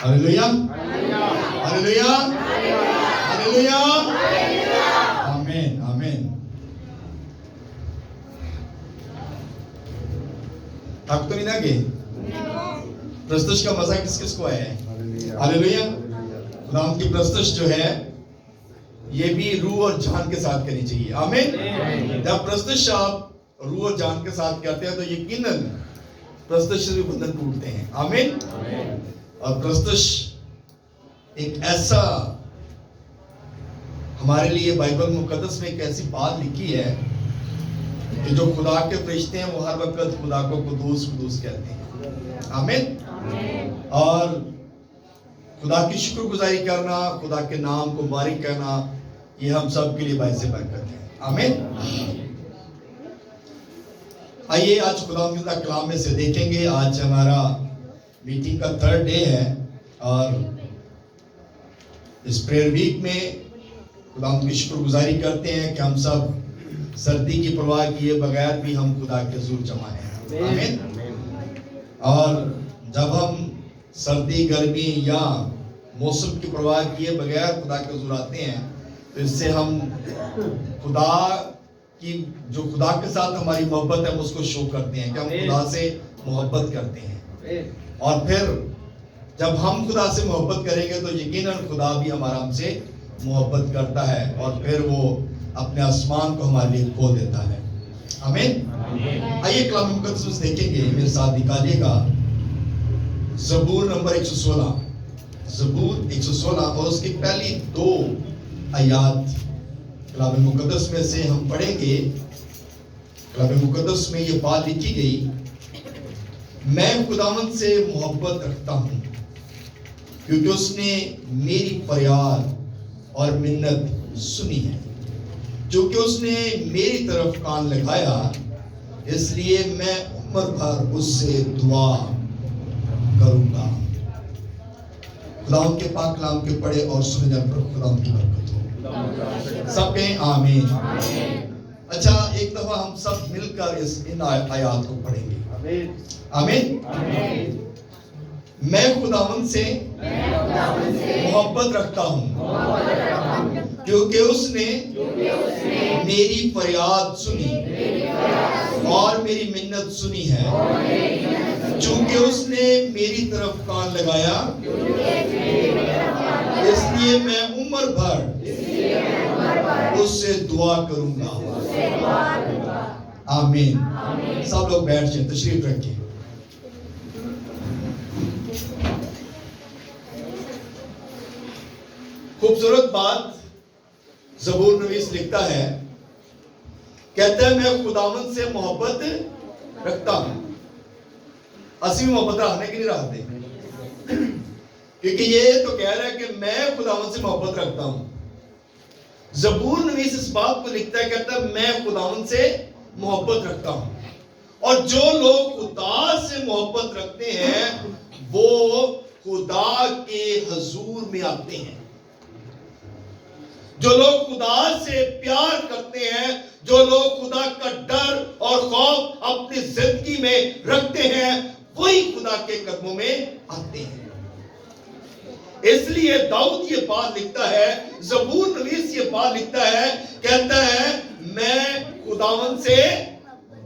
Hallelujah, hallelujah, hallelujah, आमीन, आमीन। थक तो नहीं ना गए? प्रस्तुति का मजा किस किस को आया है? हालेलुया। खुदावंद की प्रस्तुति जो है ये भी रूह और जान के साथ करनी चाहिए। आमीन। जब प्रस्तुति आप रूह और जान के साथ करते हैं तो यकीनन प्रस्तुति से भी बंधन टूटते हैं। आमीन। और प्रस्तुति एक ऐसा हमारे लिए बाइबल मुकद्दस में एक ऐसी बात लिखी है कि जो खुदा के फरिश्ते हैं वो हर वक्त खुदा को कुदूस कुदूस कहते हैं। आमीन। और खुदा की शुक्रगुजारी करना, खुदा के नाम को मुबारक करना, ये हम सब के लिए बाइसे बरकत है। आमीन। आइए आज खुदा के कलाम में से देखेंगे। आज हमारा मीटिंग का 3rd डे है और इस प्रेयर वीक में खुदा की शुक्रगुजारी करते हैं कि हम सब सर्दी की परवाह किए बगैर भी हम खुदा के हुजूर जमा हैं। आमीन। और जब हम सर्दी गर्मी या मौसम की परवाह किए बगैर खुदा के हुजूर आते हैं तो इससे हम खुदा की जो खुदा के साथ हमारी मोहब्बत है उसको शो करते हैं कि हम खुदा से मोहब्बत करते हैं। और फिर जब हम खुदा से मोहब्बत करेंगे तो यकीनन खुदा भी हमारा हमसे मोहब्बत करता है और फिर वो अपने आसमान को हमारे लिए खोल देता है। आमीन। आइए कलाम मुकद्दस देखेंगे, मेरे साथ निकालिएगा ज़बूर नंबर 116, ज़बूर 116 और उसकी पहली 2 आयात कलाम मुकद्दस में से हम पढ़ेंगे। कलाम मुकद्दस में ये बात लिखी गई, मैं खुदावंद से मोहब्बत रखता हूँ क्योंकि उसने मेरी फरियाद और मिन्नत सुनी है। क्योंकि उसने मेरी तरफ कान लगाया इसलिए मैं उम्र भर उससे दुआ करूंगा। खुदावंद के पाक कलाम के पढ़े और सुने जाने पर खुदावंद की बरकत हो। सब कहें आमीन। अच्छा, एक दफा हम सब मिलकर इन आयात को पढ़ेंगे। आमीन। मैं खुदावंद से मोहब्बत रखता हूँ क्योंकि उसने मेरी फरियाद सुनी और मेरी मिन्नत सुनी है। क्योंकि उसने मेरी तरफ कान लगाया इसलिए मैं उम्र भर उससे दुआ करूंगा। आमीन। सब लोग बैठ जाए, तशरीफ रखिए। खूबसूरत बात ज़बूर नवीस लिखता है, कहता है मैं खुदावंद से मोहब्बत रखता हूं। असली मोहब्बत रखने की नहीं रखते, क्योंकि ये तो कह रहा है कि मैं खुदावंद से मोहब्बत रखता हूं। ज़बूर नवीस इस बात को लिखता है, कहता है मैं खुदावंद से मोहब्बत रखता हूं। और जो लोग खुदा से मोहब्बत रखते हैं वो खुदा के हुजूर में आते हैं। जो लोग खुदा से प्यार करते हैं, जो लोग खुदा का डर और खौफ अपनी जिंदगी में रखते हैं, वही खुदा के कदमों में आते हैं। इसलिए दाऊद ये बात लिखता है, ज़बूर नवीस ये बात लिखता है, कहता है मैं खुदावंद से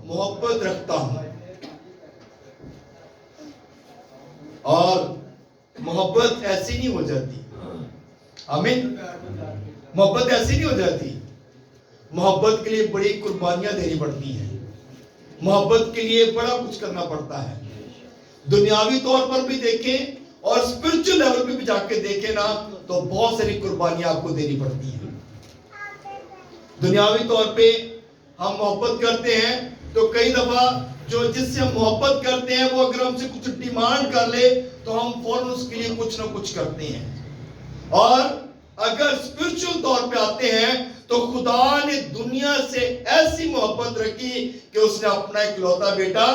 मोहब्बत रखता हूं। और मोहब्बत ऐसी नहीं हो जाती। आमीन। मोहब्बत ऐसी नहीं हो जाती। मोहब्बत के लिए बड़ी कुर्बानियां देनी पड़ती हैं। मोहब्बत के लिए बड़ा कुछ करना पड़ता है। दुनियावी तौर पर भी देखें और स्पिरिचुअल लेवल पे भी जाके देखें ना, तो बहुत सारी कुर्बानियां आपको देनी पड़ती हैं। दुनियावी तौर पे हम मोहब्बत करते हैं तो कई दफा जो जिससे हम मोहब्बत करते हैं वो अगर हमसे कुछ डिमांड कर ले तो हम फौरन उसके लिए कुछ ना कुछ करते हैं। और अगर स्पिरिचुअल तौर पे आते हैं तो खुदा ने दुनिया से ऐसी मोहब्बत रखी कि उसने अपना इकलौता बेटा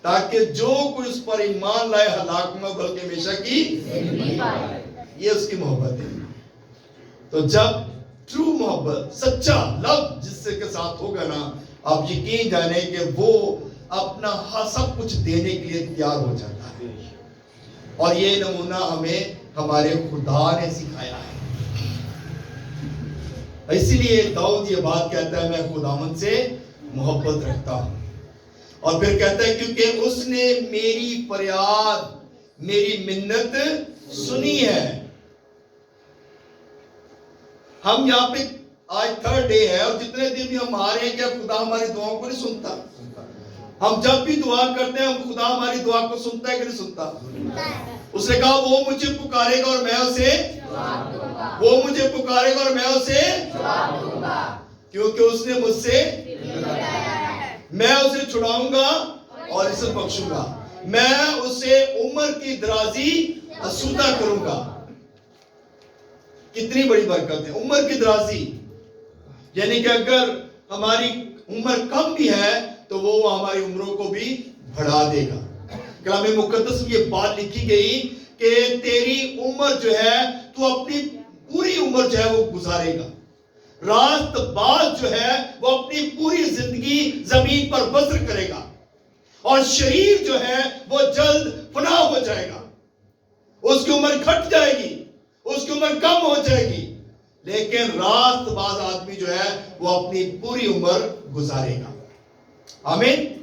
ताकि जो कोई उस पर ईमान लाए हलाक में बल्कि हमेशा की, ये उसकी मोहब्बत है। तो जब ट्रू मोहब्बत, सच्चा लव जिससे के साथ होगा ना, आप यकीन जाने कि वो अपना सब कुछ देने के लिए तैयार हो जाता है। और ये नमूना हमें हमारे खुदा ने सिखाया है। इसीलिए दाऊद ये बात कहता है, मैं खुदावंद से मोहब्बत रखता हूं। और फिर कहता है क्योंकि उसने मेरी फरियाद, मेरी मिन्नत सुनी है। हम यहाँ पे आज थर्ड डे है और जितने दिन भी हम आ रहे हैं, क्या खुदा हमारी दुआओं को नहीं सुनता? हम जब भी दुआ करते हैं, हम खुदा हमारी दुआ को सुनता है कि नहीं सुनता? उसने कहा वो मुझे पुकारेगा और मैं उसे वो मुझे पुकारेगा और मैं उसे क्योंकि उसने मुझसे मैं उसे छुड़ाऊंगा और इसे बख्शूंगा, मैं उसे उम्र की दराजी असूदा करूंगा। कितनी बड़ी बरकत है उम्र की दराजी, यानी कि अगर हमारी उम्र कम भी है तो वो हमारी उम्रों को भी बढ़ा देगा। कलाम मुकद्दस में ये बात लिखी गई कि तेरी उम्र जो है, तू अपनी पूरी उम्र जो है वो गुजारेगा। रास्तबाज जो है वो अपनी पूरी जिंदगी जमीन पर बसर करेगा और शरीर जो है वो जल्द फना हो जाएगा। उसकी उम्र घट जाएगी, उसकी उम्र कम हो जाएगी, लेकिन रास्तबाज आदमी जो है वो अपनी पूरी उम्र गुजारेगा। आमीन।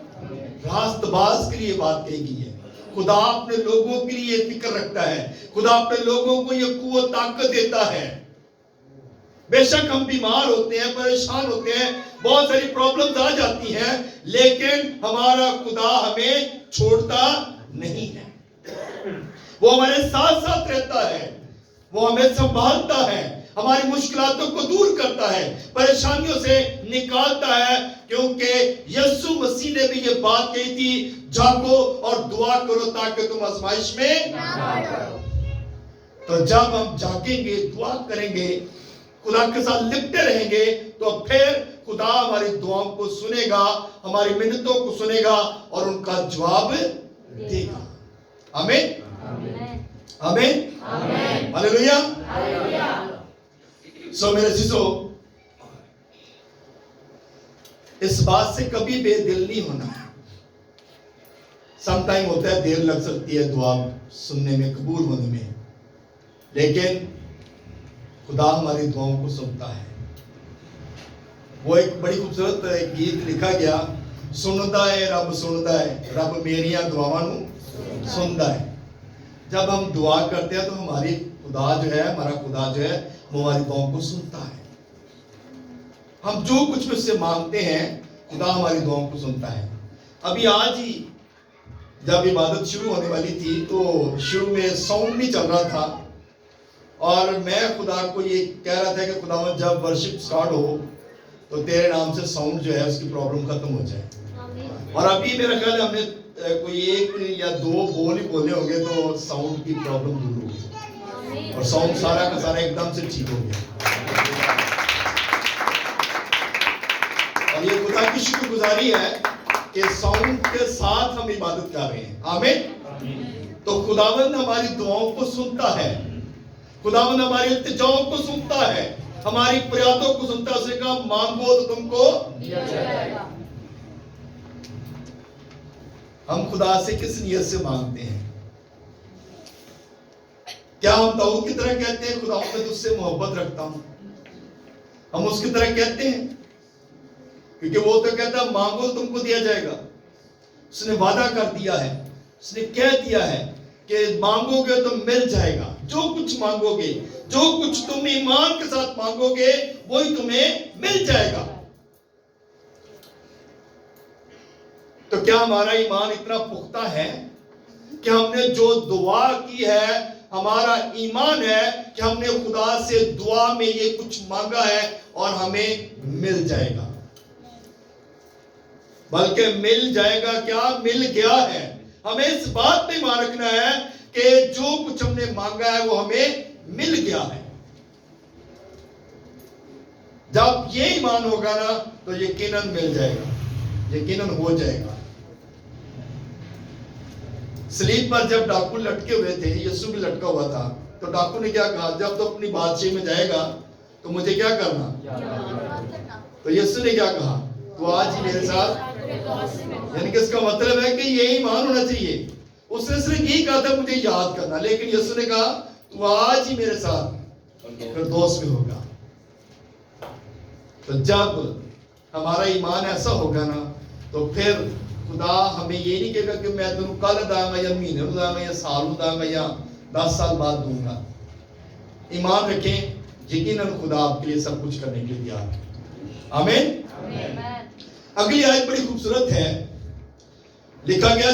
रास्तबाज के लिए बात कही गई है। खुदा अपने लोगों के लिए फिक्र रखता है, खुदा अपने लोगों को ये कुव्वत ताकत देता है। बेशक हम बीमार होते हैं, परेशान होते हैं, बहुत सारी प्रॉब्लम्स आ जाती हैं, लेकिन हमारा खुदा हमें छोड़ता नहीं है। वो हमारे साथ साथ रहता है, वो हमें संभालता है, हमारी मुश्किलातों को दूर करता है, परेशानियों से निकालता है, क्योंकि यीशु मसीह ने भी ये बात कही थी, जागो और दुआ करो ताकि तुम आजमाइश में ना पड़ो। तो जब हम जागेंगे, दुआ करेंगे, खुदा के साथ लिपटे रहेंगे, तो फिर खुदा हमारी दुआओं को सुनेगा, हमारी मिन्नतों को सुनेगा और उनका जवाब देगा। आमीन आमीन हालेलुया। सो मेरे जीजो, इस बात से कभी बेदिल नहीं होना। समटाइम होता है, देर लग सकती है दुआ सुनने में, कबूल होने में, लेकिन खुदा हमारी दुआओं को सुनता है। वो एक बड़ी खूबसूरत गीत लिखा गया, सुनता है रब, सुनता है रब मेरिया दुआवां नूं सुनता है। जब हम दुआ करते हैं तो हमारी खुदा जो है, हमारा खुदा जो है वो हमारी दुआओं को सुनता है। हम जो कुछ भी उससे मांगते हैं, खुदा हमारी दुआओं को सुनता है। अभी आज ही जब इबादत शुरू होने वाली थी तो शुरू में साउंड नहीं चल रहा था और मैं खुदा को ये कह रहा था कि खुदा जब वर्शिप स्टार्ट हो तो तेरे नाम से साउंड जो है उसकी प्रॉब्लम खत्म हो जाए। और अभी मेरा ख्याल है हमने कोई एक या दो बोल ही बोले होंगे तो साउंड की प्रॉब्लम दूर हो गई और साउंड सारा का सारा एकदम से ठीक हो गया। और ये खुदा की शुक्रगुजारी है कि साउंड के साथ हम इबादत कर रहे हैं। आमीन। तो खुदावंद हमारी दुआओं को सुनता है, खुदावंद हमारी इल्तिजाओं को सुनता है, हमारी फरियादों को सुनता है। उसने कहा मांगो तो तुमको दिया जाएगा। हम खुदा से किस नियत से मांगते हैं? क्या हम दाऊद की तरह कहते हैं खुदा मैं तुझसे मोहब्बत रखता हूं? हम उसकी तरह कहते हैं? क्योंकि वो तो कहता है मांगो तुमको दिया जाएगा। उसने वादा कर दिया है, उसने कह दिया है कि मांगोगे तो मिल जाएगा। जो कुछ मांगोगे, जो कुछ तुम ईमान के साथ मांगोगे, वही तुम्हें मिल जाएगा। तो क्या हमारा ईमान इतना पुख्ता है कि हमने जो दुआ की है, हमारा ईमान है कि हमने खुदा से दुआ में ये कुछ मांगा है और हमें मिल जाएगा? बल्कि मिल जाएगा क्या, मिल गया है। हमें इस बात पे ईमान रखना है कि जो कुछ हमने मांगा है वो हमें मिल गया है। जब ये ईमान होगा ना तो यकीनन मिल जाएगा, यकीनन हो जाएगा। स्लीप पर जब डाकू लटके हुए थे, यीशु भी लटका हुआ था, तो डाकू ने क्या कहा, जब तो अपनी बादशाही में जाएगा तो मुझे क्या करना? तो यीशु ने क्या कहा, तो आज ही मेरे साथ। यानी कि इसका मतलब है कि यही ईमान होना चाहिए। उसने सिर्फ यही कहा था मुझे याद करना, लेकिन यीशु ने कहा तू आज ही मेरे साथ फिरदौस में होगा। तो जब हमारा ईमान ऐसा होगा ना, तो फिर खुदा हमें ये नहीं कहेगा कि मैं तेन कल दांगा या महीने दांगा या साल दांगा या 10 साल बाद दूंगा। ईमान रखें, यकीनन खुदा आपके लिए सब कुछ करने के लिए तैयार है। आमीन। अगली आयत बड़ी खूबसूरत है, लिखा गया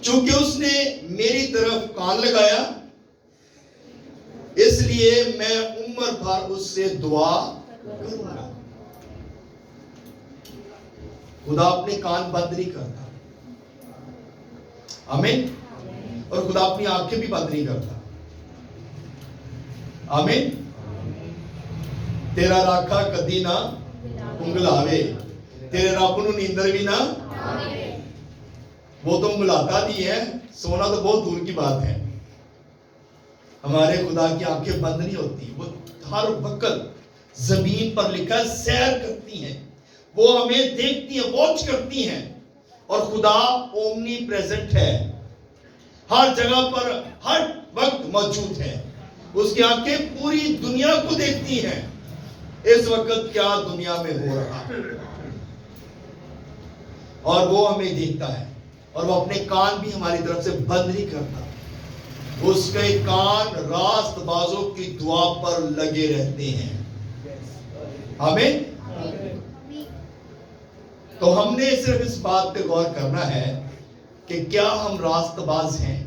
चूंकि उसने मेरी तरफ कान लगाया, इसलिए मैं उम्र भर उससे दुआ करूंगा। खुदा अपने कान बंद नहीं करता। आमीन। और खुदा अपनी आंखें भी बंद नहीं करता। आमीन। तेरा राखा कदी ना उंगलावे, तेरे रब नूं नींदर भी ना। वो तो उंगलाता नहीं है, सोना तो बहुत दूर की बात है। हमारे खुदा की आंखें बंद नहीं होती, वो हर वक्त जमीन पर लिखा सैर करती हैं, वो हमें देखती है, वॉच करती हैं। और खुदा ओमनी प्रेजेंट है, हर जगह पर हर वक्त मौजूद है। उसकी आंखें पूरी दुनिया को देखती हैं, इस वक्त क्या दुनिया में हो रहा है, और वो हमें देखता है। और वो अपने कान भी हमारी तरफ से बंद नहीं करता, उसके कान रास्तबाजों की दुआ पर लगे रहते हैं। आमीन। तो हमने सिर्फ इस बात पे गौर करना है कि क्या हम रास्तबाज हैं,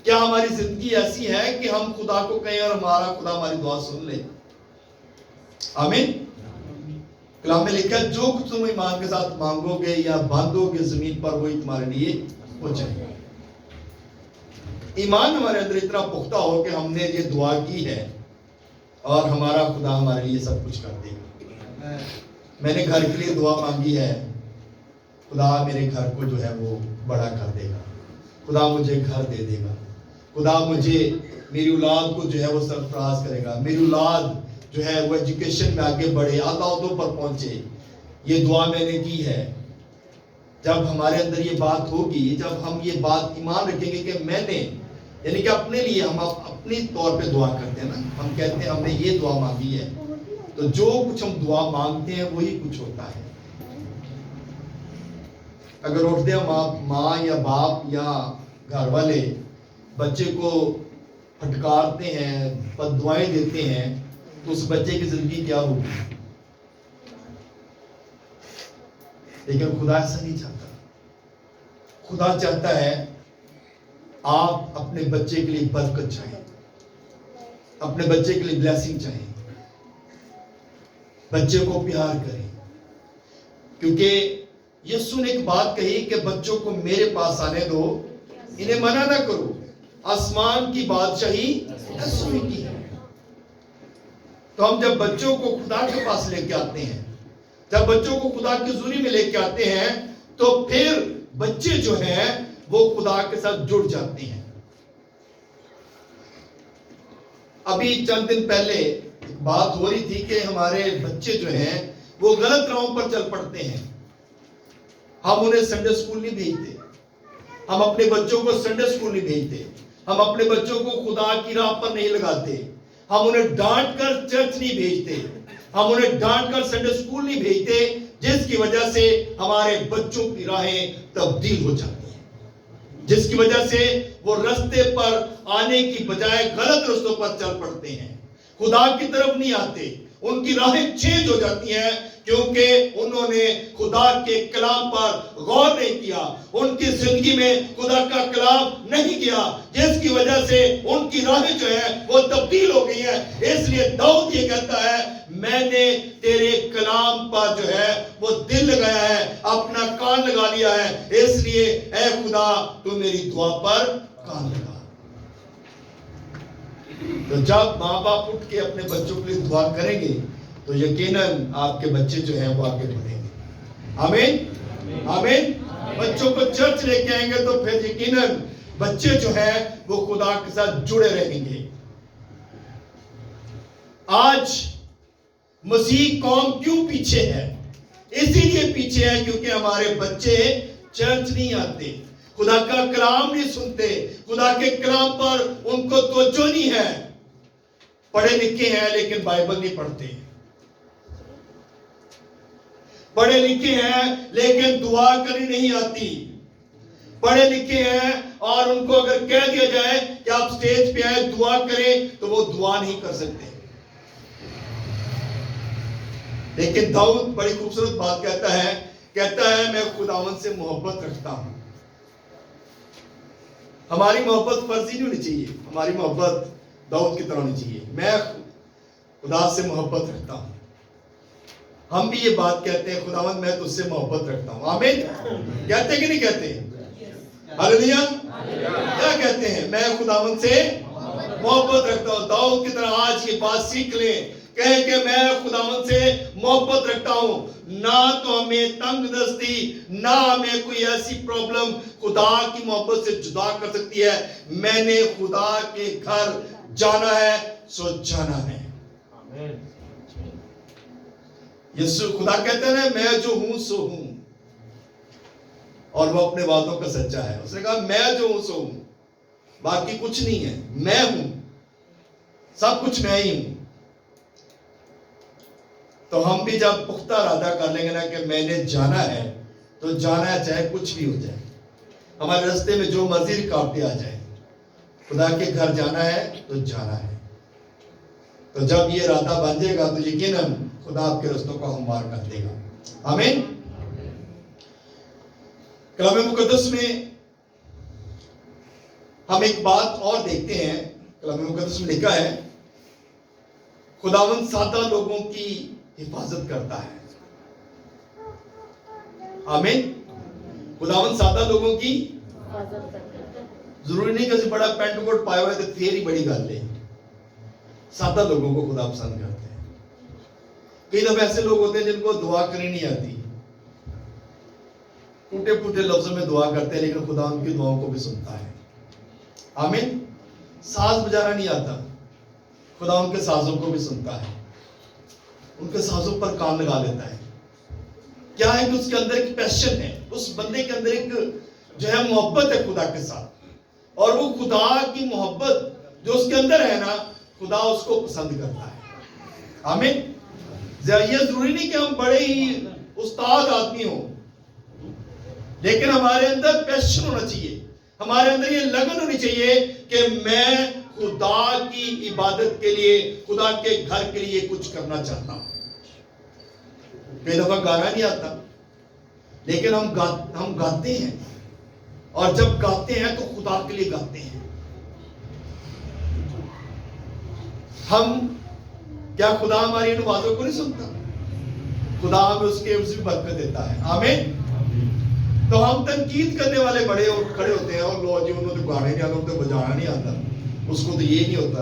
क्या हमारी जिंदगी ऐसी है कि हम खुदा को कहें और हमारा खुदा हमारी दुआ सुन ले। आमीन। कलाम में लिखा है, जो कुछ तुम ईमान के साथ मांगोगे या बांधोगे जमीन पर, वही तुम्हारे लिए हो जाएगा। ईमान हमारे अंदर इतना पुख्ता हो कि हमने ये दुआ की है और हमारा खुदा हमारे लिए सब कुछ कर देगा। मैंने घर के लिए दुआ मांगी है, खुदा मेरे घर को जो है वो बड़ा कर देगा, खुदा मुझे घर दे देगा, खुदा मुझे मेरी औलाद को जो है वो सरफराज करेगा, मेरी औलाद जो है वो एजुकेशन में आगे बढ़े, आला ओहदों पर पहुंचे। ये दुआ मैंने की है। जब हमारे अंदर ये बात होगी, जब हम ये बात ईमान रखेंगे कि मैंने, यानी कि अपने लिए, हम अपनी तौर पे दुआ करते हैं ना, हम कहते हैं हमने ये दुआ मांगी है, तो जो कुछ हम दुआ मांगते हैं वही कुछ होता है। अगर उठते हैं माँ या बाप या घर वाले बच्चे को फटकारते हैं, बद्दुआएं देते हैं, तो उस बच्चे की जिंदगी क्या होगी। लेकिन खुदा ऐसा नहीं चाहता। खुदा चाहता है आप अपने बच्चे के लिए बरकत चाहें, अपने बच्चे के लिए ब्लेसिंग चाहें, बच्चे को प्यार करें। क्योंकि यीशु ने एक बात कही कि बच्चों को मेरे पास आने दो, इन्हें मना ना करो, आसमान की बादशाही यीशु की है। तो हम जब बच्चों को खुदा के पास लेके आते हैं, जब बच्चों को खुदा की हुजूरी में लेके आते हैं, तो फिर बच्चे जो हैं वो खुदा के साथ जुड़ जाते हैं। अभी चंद दिन पहले एक बात हो रही थी कि हमारे बच्चे जो हैं वो गलत राहों पर चल पड़ते हैं। हम उन्हें संडे स्कूल नहीं भेजते, हम अपने बच्चों को संडे स्कूल नहीं भेजते, हम अपने बच्चों को खुदा की राह पर नहीं लगाते, हम उन्हें डांट कर चर्च नहीं भेजते, हम उन्हें डांट कर संडे स्कूल नहीं भेजते, जिसकी वजह से हमारे बच्चों की राहें तब्दील हो जाती हैं, जिसकी वजह से वो रास्ते पर आने की बजाय गलत रास्तों पर चल पड़ते हैं, खुदा की तरफ नहीं आते, उनकी राहें चेंज हो जाती हैं, क्योंकि उन्होंने खुदा के कलाम पर गौर नहीं किया, उनकी जिंदगी में खुदा का कलाम नहीं किया, जिसकी वजह से उनकी राहें जो है वो तब्दील हो गई है। इसलिए दाऊद ये कहता है, मैंने तेरे कलाम पर जो है वो दिल लगाया है, अपना कान लगा लिया है, इसलिए ऐ खुदा तू मेरी दुआ पर कान लगा। तो जब माँ बाप उठ के अपने बच्चों के लिए दुआ करेंगे तो यकीनन आपके बच्चे जो हैं वो आगे बढ़ेंगे। आमीन। आमीन। बच्चों को चर्च लेके आएंगे तो फिर यकीनन बच्चे जो हैं वो खुदा के साथ जुड़े रहेंगे। आज मसीह कौम क्यों पीछे है? इसीलिए पीछे है क्योंकि हमारे बच्चे चर्च नहीं आते, खुदा का कलाम नहीं सुनते, खुदा के कलाम पर उनको तवज्जो नहीं है। पढ़े लिखे हैं लेकिन बाइबल नहीं पढ़ते, पढ़े लिखे हैं लेकिन दुआ करनी नहीं आती, पढ़े लिखे हैं और उनको अगर कह दिया जाए कि आप स्टेज पे आए दुआ करें तो वो दुआ नहीं कर सकते। लेकिन दाऊद बड़ी खूबसूरत बात कहता है मैं खुदावन से मोहब्बत रखता हूं। हमारी मोहब्बत फर्जी नहीं होनी चाहिए, हमारी मोहब्बत दाऊद की तरह होनी चाहिए, मैं खुदा से मोहब्बत रखता हूं। हम भी ये बात कहते हैं, खुदावन मैं तुझसे मोहब्बत रखता हूं। आमीन कहते कि नहीं कहते? हालेलुया। क्या कहते हैं? मैं खुदावन से मोहब्बत रखता हूं। दाऊद की तरह आज ये बात सीख लें, कहे कि मैं खुदावन से मोहब्बत रखता हूं। ना तो हमें तंग दस्ती, ना हमें कोई ऐसी प्रॉब्लम खुदा की मोहब्बत से जुदा कर सकती है। मैंने खुदा के घर जाना है सो जाना है। यीशु खुदा कहते हैं मैं जो हूं सो हूं, और वो अपने वादों का सच्चा है। उसने कहा मैं जो हूं सो हूं, बाकी कुछ नहीं है, मैं हूं, सब कुछ मैं ही हूं। तो हम भी जब पुख्ता इरादा कर लेंगे ना कि मैंने जाना है तो जाना है, चाहे कुछ भी हो जाए, हमारे रास्ते में जो मर्जी रुकावटें आ जाए, खुदा के घर जाना है तो जाना है। तो जब ये इरादा बन जाएगा तो यकीनन खुदा आपके रास्तों को हमवार कर देगा। आमीन। कलाम मुकद्दस में हम एक बात और देखते हैं, कलाम मुकद्दस में लिखा है खुदावंद सादा लोगों की हिफाजत करता है। आमीन। खुदावंद सादा लोगों की, जरूरी नहीं कि बड़ा पेंट कोट पाया हुआ है तो फिर ही बड़ी गल है। सादा लोगों को खुदा पसंद करते हैं। कई दफे ऐसे लोग होते हैं जिनको दुआ करनी नहीं आती, टूटे फूटे लफ्जों में दुआ करते हैं, लेकिन खुदा उनकी दुआओं को भी सुनता है। आमीन। साज बजाना नहीं आता, खुदा उनके साजों को भी सुनता है, उनके साजों पर काम लगा लेता है। क्या है कि उसके अंदर एक पैशन है, उस बंदे के अंदर एक जो है मोहब्बत है खुदा के साथ, और वो खुदा की मोहब्बत जो उसके अंदर है ना, खुदा उसको पसंद करता है। आमीन। ये जरूरी नहीं कि हम बड़े ही उस्ताद आदमी हो, लेकिन हमारे अंदर पैशन होना चाहिए, हमारे अंदर ये लगन होनी चाहिए कि मैं खुदा की इबादत के लिए, खुदा के घर के लिए कुछ करना चाहता हूं। कई दफा गाना नहीं आता, लेकिन हम गाते हैं, और जब गाते हैं तो खुदा के लिए गाते हैं। क्या खुदा हमारी इन आवाजों को नहीं सुनता? खुदा हमें उसकी बरकत देता है। आमीन। तो हम तनकीद करने वाले बड़े और खड़े होते हैं, और लो जी उन्होंने तो गाने नहीं आता, उनको बजाना नहीं आता, उसको तो ये नहीं होता।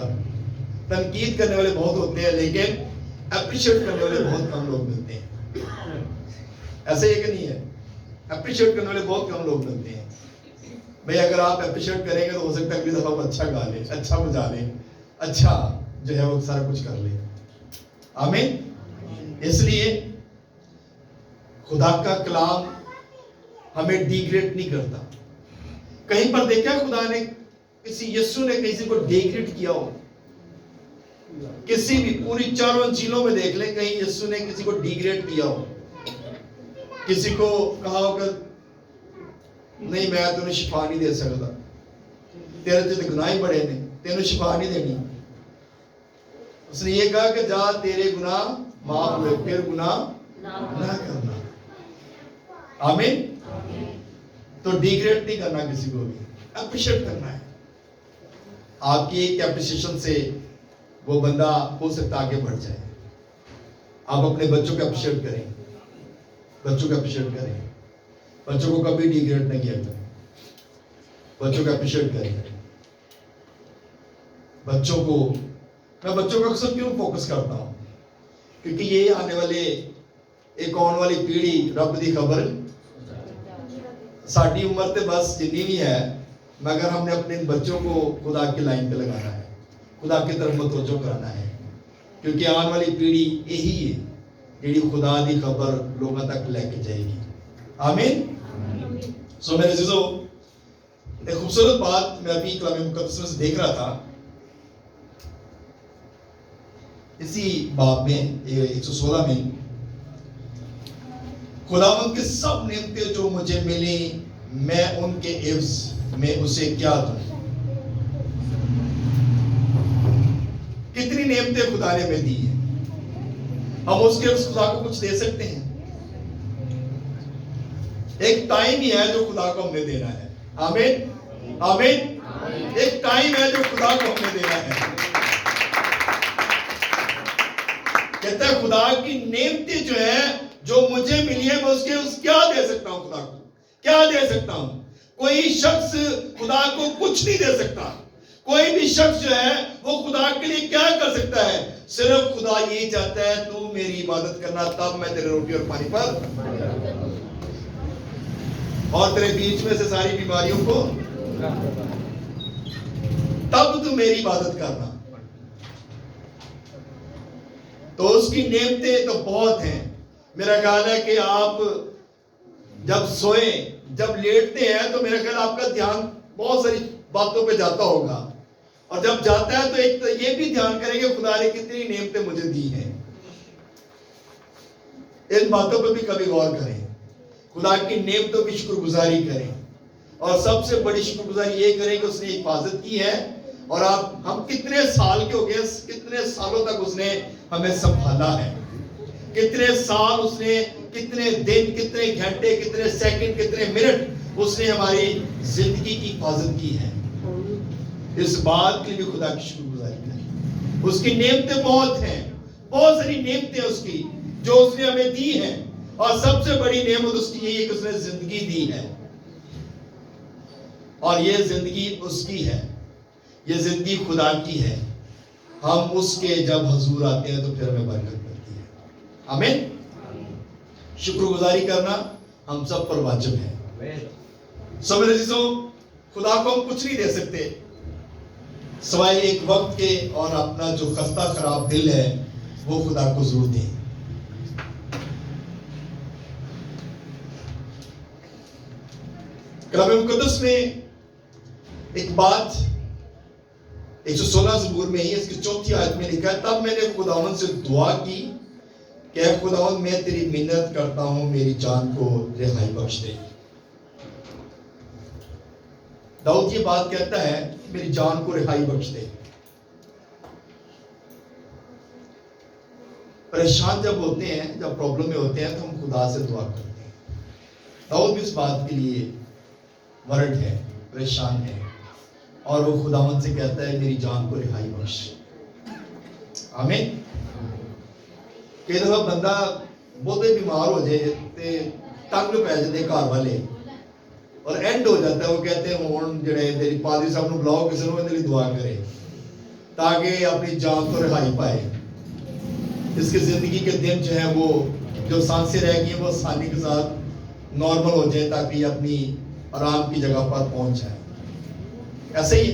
तनकीद करने वाले बहुत होते हैं, लेकिन अप्रिशिएट करने वाले बहुत कम लोग मिलते हैं। ऐसे एक नहीं है, अप्रिशिएट करने वाले बहुत कम लोग मिलते हैं। भाई अगर आप अप्रिशिएट करेंगे तो हो सकता है अगली दफा वो अच्छा गा ले, अच्छा बजा ले, अच्छा जो है वो सारा कुछ कर ले। आमीन। इसलिए खुदा का कलाम हमें डिग्रेड नहीं करता। कहीं पर देखा खुदा ने यीशु ने किसी को डिग्रेड किया हो? किसी भी पूरी चारों इंजीलों में देख ले, कहीं यीशु ने किसी को डिग्रेड किया हो? किसी को कहा हो कि नहीं मैं तुम्हें शिफा नहीं दे सकता, तेरे तो गुनाह ही बड़े ने, तेन शिफा नहीं देनी। उसने ये कहा कि जा तेरे गुनाह माफ हुए, फिर गुनाह ना करना। आमीन। तो डिग्रेड नहीं करना किसी को भी, अप्रिशिएट करना है। आपकी एक अप्रिशिएशन से वो बंदा हो सकता आगे बढ़ जाए। आप अपने बच्चों को अप्रिशिएट करें, बच्चों को अप्रिशिएट करें, बच्चों को कभी डिग्रेड नहीं किया करें, बच्चों को अप्रिशिएट करें। बच्चों को मैं बच्चों का अक्सर क्यों फोकस करता हूं? क्योंकि ये आने वाले एक आने वाली पीढ़ी रब की खबर, साड़ी उम्र तो बस जितनी भी है, मगर हमने अपने बच्चों को खुदा की लाइन पे लगाना है, खुदा की तरफ मतवज्जो कराना है, क्योंकि आने वाली पीढ़ी यही है जी खुदा की खबर लोगों तक लेके जाएगी। आमीन। सो मेरे अजीजों, एक खूबसूरत बात मैं अभी कलाम मुकद्दस में से देख रहा था। इसी बाब में 116 में खुदावंद के सब नेमतें जो मुझे मिली, मैं उनके एवज में उसे क्या दूं। कितनी नेमतें खुदा ने हमें दी है, हम उसके एवज खुदा को कुछ दे सकते हैं? एक टाइम ही है जो खुदा को हमने देना है। आमीन आमीन। एक टाइम है जो खुदा को हमने देना है। कहता है खुदा की नेमतें जो है, जो मुझे मिली है, मैं उसके क्या दे सकता हूं? खुदा को क्या दे सकता हूं? कोई शख्स खुदा को कुछ नहीं दे सकता। कोई भी शख्स जो है वो खुदा के लिए क्या कर सकता है? सिर्फ खुदा यही चाहता है तू मेरी इबादत करना, तब मैं तेरे रोटी और पानी पर और तेरे बीच में से सारी बीमारियों को, तब तू मेरी इबादत करना। तो उसकी नेमतें तो बहुत हैं। मेरा ख्याल है कि आप जब सोए, जब लेटते हैं, तो मेरा ख्याल आपका ध्यान बहुत सारी बातों पे जाता होगा, और जब जाता है तो एक तो ये भी ध्यान करेंगे खुदा ने कितनी नेमतें मुझे दी हैं। इन बातों पे भी कभी गौर करें, खुदा की नेमतों की शुक्रगुजारी करें, और सबसे बड़ी शुक्रगुजारी ये करें कि उसने हिफाजत की है। और आप हम कितने साल के हो गए, कितने सालों तक उसने हमें संभाला है, कितने साल उसने, कितने दिन, कितने घंटे, कितने सेकंड, कितने मिनट उसने हमारी जिंदगी की हिफाजत की है। इस बात के लिए भी खुदा की शुक्रगुजारी करें। उसकी नेमतें बहुत हैं, बहुत सारी नेमतें उसकी जो उसने हमें दी हैं, और सबसे बड़ी नेमत उसकी यही है कि उसने जिंदगी दी है, और ये जिंदगी उसकी है, ये जिंदगी खुदा की है। हम उसके जब हजूर आते हैं तो फिर हमें बरकत मिलती है। आमीन। शुक्रगुजारी करना हम सब पर वाजिब है। सब मेरे अजीजों, खुदा को हम कुछ नहीं दे सकते सवाए एक वक्त के, और अपना जो खस्ता खराब दिल है वो खुदा को जरूर दें। कलाम मुकद्दस में एक बात 116 ज़बूर में ही इसकी 4थी आयत में लिखा है, तब मैंने खुदावंद से दुआ की कि खुदावंद मैं तेरी मिन्नत करता हूं, मेरी जान को रिहाई बख्श दे। दाऊद ये बात कहता है, मेरी जान को रिहाई बख्श दे। परेशान जब होते हैं, जब प्रॉब्लम में होते हैं, तो हम खुदा से दुआ करते हैं। दाऊद भी इस बात के लिए वर्ड है, परेशान है, और वो खुदावंद से कहता है मेरी जान को रिहाई बख्श। आमीन। कई दफा बंदा बहुत बीमार हो जाए, तंग पै जाते घर वाले, और एंड हो जाता है, वो कहते हैं हुण जिहड़े तेरी पादरी साहब नूं बुलाओ, किसी नूं इहदे लई दुआ करे ताकि अपनी जान को रिहाई पाए। इसकी जिंदगी के दिन जो है, वो जो सांसें रह गई वो आसानी के साथ नॉर्मल हो जाए, ताकि अपनी आराम की जगह पर पहुंच जाए। ऐसे ही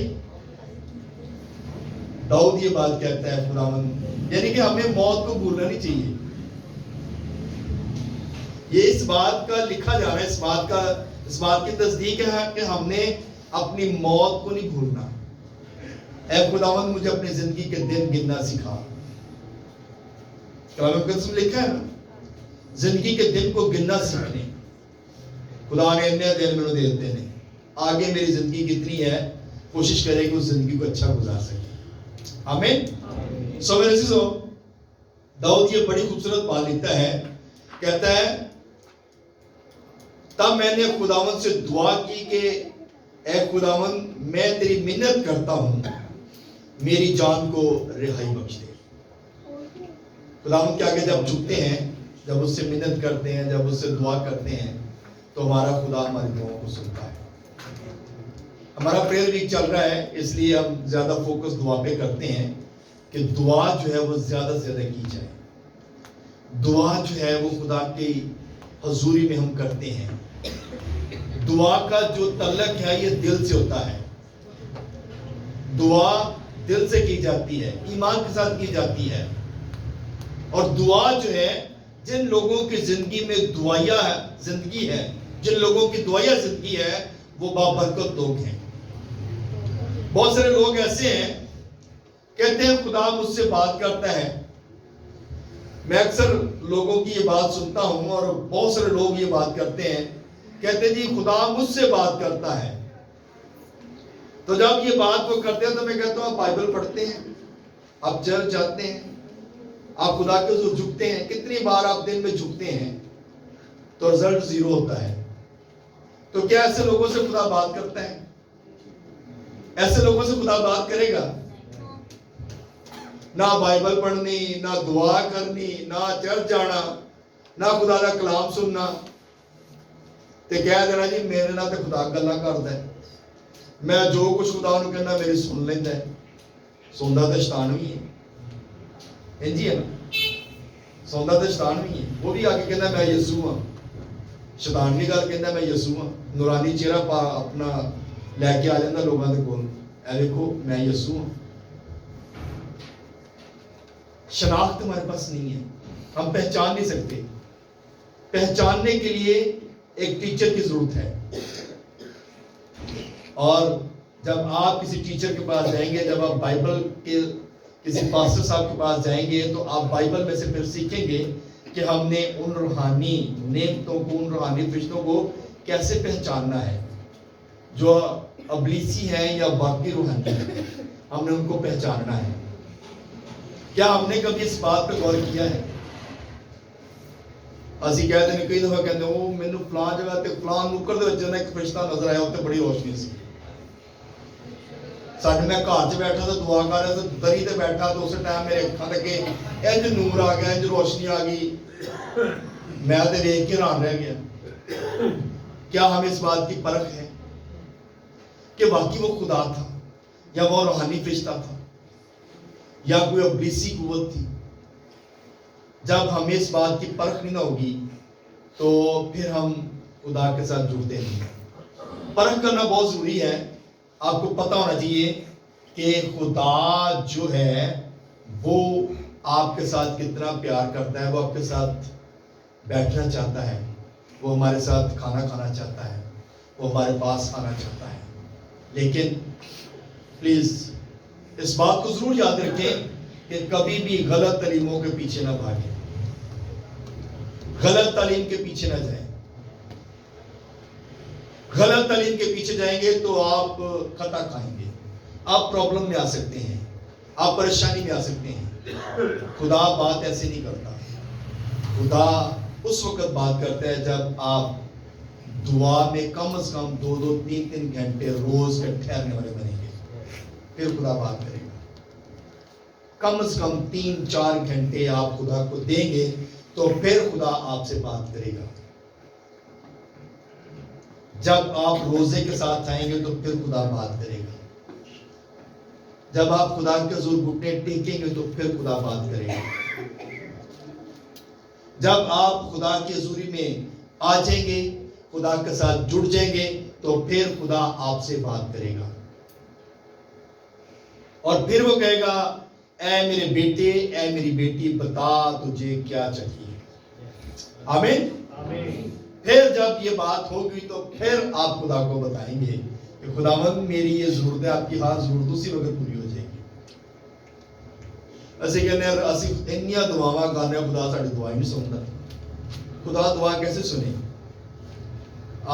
दाऊद ये बात कहता है खुदावंद, यानी कि हमें मौत को भूलना नहीं चाहिए। ये इस बात का लिखा जा रहा है, इस बात की तस्दीक है कि हमने अपनी मौत को नहीं भूलना। ऐ खुदावंद मुझे अपनी जिंदगी के दिन गिनना सिखा। कलाम मुकद्दस में लिखा है ना, जिंदगी के दिन को गिनना सीखने। खुदा ने इतने दिन मैंने दे देते हैं, आगे मेरी जिंदगी कितनी है, कोशिश करें कि उस जिंदगी को अच्छा गुजार सके। आमीन। सो मेरे अजीजों, दाऊद ये बड़ी खूबसूरत बात लिखता है, कहता है तब मैंने खुदावंद से दुआ की कि ऐ खुदावंद मैं तेरी मिन्नत करता हूं, मेरी जान को रिहाई बख्श दे। खुदावंद के आगे जब झुकते हैं, जब उससे मिन्नत करते हैं, जब उससे दुआ करते हैं, तो हमारा खुदा हमारी दुआओं को सुनता है। हमारा प्रेयर वीक चल रहा है, इसलिए हम ज्यादा फोकस दुआ पे करते हैं कि दुआ जो है वो ज्यादा से ज्यादा की जाए। दुआ जो है वो खुदा की हजूरी में हम करते हैं। दुआ का जो तल्लक है ये दिल से होता है। दुआ दिल से की जाती है, ईमान के साथ की जाती है। और दुआ जो है, जिन लोगों की जिंदगी में दुआया जिंदगी है, जिन लोगों की दुआया जिंदगी है वो बाबरकत लोग हैं। बहुत सारे लोग ऐसे हैं कहते हैं खुदा मुझसे बात करता है। मैं अक्सर लोगों की ये बात सुनता हूं और बहुत सारे लोग ये बात करते हैं, कहते हैं जी खुदा मुझसे बात करता है। तो जब ये बात वो करते हैं तो मैं कहता हूं आप बाइबल पढ़ते हैं, आप चर्च जाते हैं, आप खुदा के हज़ूर झुकते हैं। कितनी बार आप दिन में झुकते हैं तो रिजल्ट 0 होता है। तो क्या ऐसे लोगों से खुदा बात करता है? ऐसे लोगों से खुदा बात करेगा? ना बाइबल पढ़नी, ना दुआ करनी, ना चर्च जाना, ना खुदा का कलाम सुनना, ते कह देना जी मेरे नाल ते खुदा गल्लां करदा है, मैं जो कुछ खुदा नूं कहना मेरी सुन लैंदा है। सुनदा तो शैतान भी है, इंजी है ना, सुनदा तो शैतान भी है। वो भी आके कहना मैं यीशु हां। शैतान भी गल कहना मैं यीशु हां, नूरानी चेहरा पा अपना लैके आ जाता लोगों के कोल, ऐ देखो मैं यीशु हां। शनाख्त हमारे पास नहीं है, हम पहचान नहीं सकते। पहचानने के लिए एक टीचर की जरूरत है। और जब आप किसी टीचर के पास जाएंगे, जब आप बाइबल के किसी पास्टर साहब के पास जाएंगे, तो आप बाइबल में से फिर सीखेंगे कि हमने उन रूहानी नेमतों को, उन रूहानी फरिश्तों को कैसे पहचानना है जो अबलीसी हैं या बाकी रूहानी हैं। हमने उनको पहचानना है। क्या हमने कभी इस बात पे गौर किया है? ਅਸੀਂ कहते हैं कई दफा कहते वो मैनू फलां जगह ते फलां नुक्कड़ दे विच ना एक फरिश्ता नजर आया, उत्ते बड़ी रोशनी सी। साडे मैं घर च बैठा तो दुआ कर रहा था, दरी ते बैठा तो उस टाइम मेरे अखां लगे इंज नूर आ गया, इंज रोशनी आ गई, मैं तो देख के हैरान रह गया। क्या हमें इस बात की परख है कि वाकई वो खुदा था या वो रूहानी फरिश्ता था या कोई अबलीसी कुव्वत थी? जब हमें इस बात की परख नहीं ना होगी तो फिर हम खुदा के साथ जुड़ते नहीं। परख करना बहुत जरूरी है। आपको पता होना चाहिए कि खुदा जो है वो आपके साथ कितना प्यार करता है। वो आपके साथ बैठना चाहता है, वो हमारे साथ खाना खाना चाहता है, वो हमारे पास आना चाहता है। लेकिन प्लीज इस बात को जरूर याद रखें कि कभी भी गलत तालीमों के पीछे ना भागें, गलत तालीम के पीछे ना जाएं। गलत तालीम के पीछे जाएंगे तो आप खता खाएंगे, आप प्रॉब्लम में आ सकते हैं, आप परेशानी में आ सकते हैं। खुदा बात ऐसे नहीं करता। खुदा उस वक्त बात करता है जब आप दुआ में कम से कम 2-2, 3-3 घंटे रोज के ठहरने वाले बनेंगे, फिर खुदा बात करेगा। कम से कम 3-4 घंटे आप खुदा को देंगे तो फिर खुदा आपसे बात करेगा। जब आप रोजे के साथ आएंगे तो फिर खुदा बात करेगा। जब आप खुदा के हुजूर घुटने टेकेंगे तो फिर खुदा बात करेगा। जब आप खुदा की हजूरी में आ जाएंगे, खुदा के साथ जुड़ जाएंगे तो फिर खुदा आपसे बात करेगा। और फिर वो कहेगा ऐ मेरे बेटे, ऐ मेरी बेटी, बता तुझे क्या चाहिए। आमीन। फिर जब ये बात होगी तो फिर आप खुदा को बताएंगे कि खुदावंद मेरी ये जरूरत है, आपकी हर जरूरत उसी वक्त पूरी हो जाएगी। असि कहने असि इन्नियां दुआवां करने, खुदा साडी दुआ नहीं सुनता। खुदा दुआ कैसे सुने?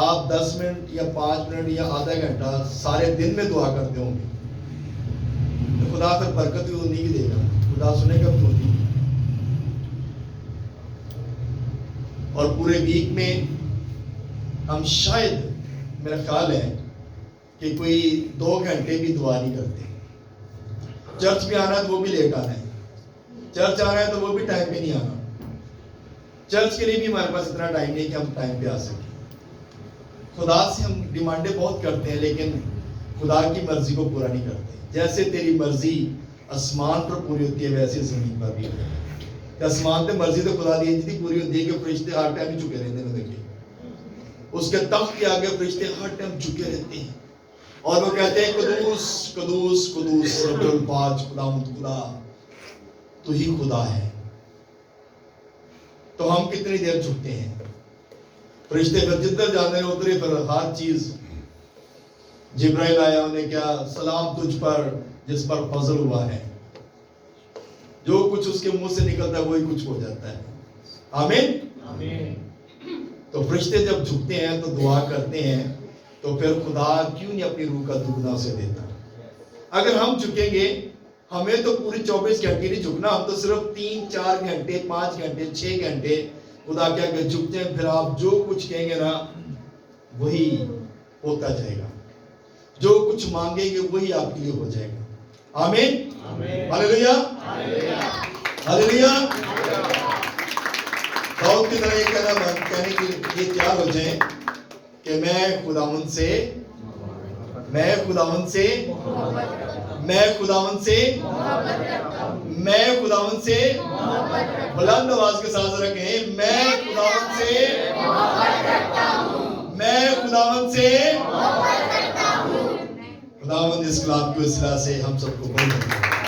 आप 10 मिनट या 5 मिनट या आधा घंटा सारे दिन में दुआ करते होंगे तो खुदा फिर बरकत भी नहीं देगा, खुदा सुनेगा भी नहीं। और पूरे वीक में हम शायद, मेरा ख्याल है कि कोई 2 घंटे भी दुआ नहीं करते। चर्च में आना है तो वो भी लेट आना है, चर्च आना है तो वो भी टाइम पे नहीं आना। चर्च के लिए भी हमारे पास इतना टाइम नहीं कि हम टाइम पे आ सकें। खुदा से हम डिमांडें बहुत करते हैं लेकिन खुदा की मर्जी को पूरा नहीं करते। जैसे तेरी मर्जी आसमान पर पूरी होती है वैसे जमीन पर भी होती है। आसमान पे मर्जी तो खुदा दी इतनी पूरी होती है कि फरिश्ते हर टाइम झुके रहते हैं। देखिए उसके तख्त के आगे फरिश्ते हर टाइम झुके रहते हैं और वो कहते हैं कुदूस कुदूस कुदूस रब्बुल पाक, खुदा तू ही खुदा है। तो हम कितनी देर झुकते हैं? फरिश्ते फिर जिधर जाने उतरे, फिर हर चीज जिब्राइल आया, उन्हें क्या, सलाम तुझ पर जिस पर फजल हुआ है। जो कुछ उसके मुंह से निकलता है वही कुछ हो जाता है। आमीन। तो फरिश्ते जब झुकते हैं तो दुआ करते हैं, तो फिर खुदा क्यों नहीं अपनी रूह का दुगना उसे देता। अगर हम झुकेंगे, हमें तो पूरी 24 घंटे नहीं झुकना, हम तो सिर्फ 3-4 घंटे, 5 घंटे, 6 घंटे खुदा के आगे झुकते हैं। फिर आप जो कुछ कहेंगे ना वही होता जाएगा, जो कुछ मांगेंगे वही आपके लिए हो जाएगा। आमीन। Hallelujah, hallelujah. दाऊद की तरह ये कहने के लिए तैयार हो जाएं कि मैं खुदावंद से बुलंद आवाज के साथ रखें, मैं खुदावंद से खुदावंद इस कलाम को इस तरह से हम सबको बोल दें।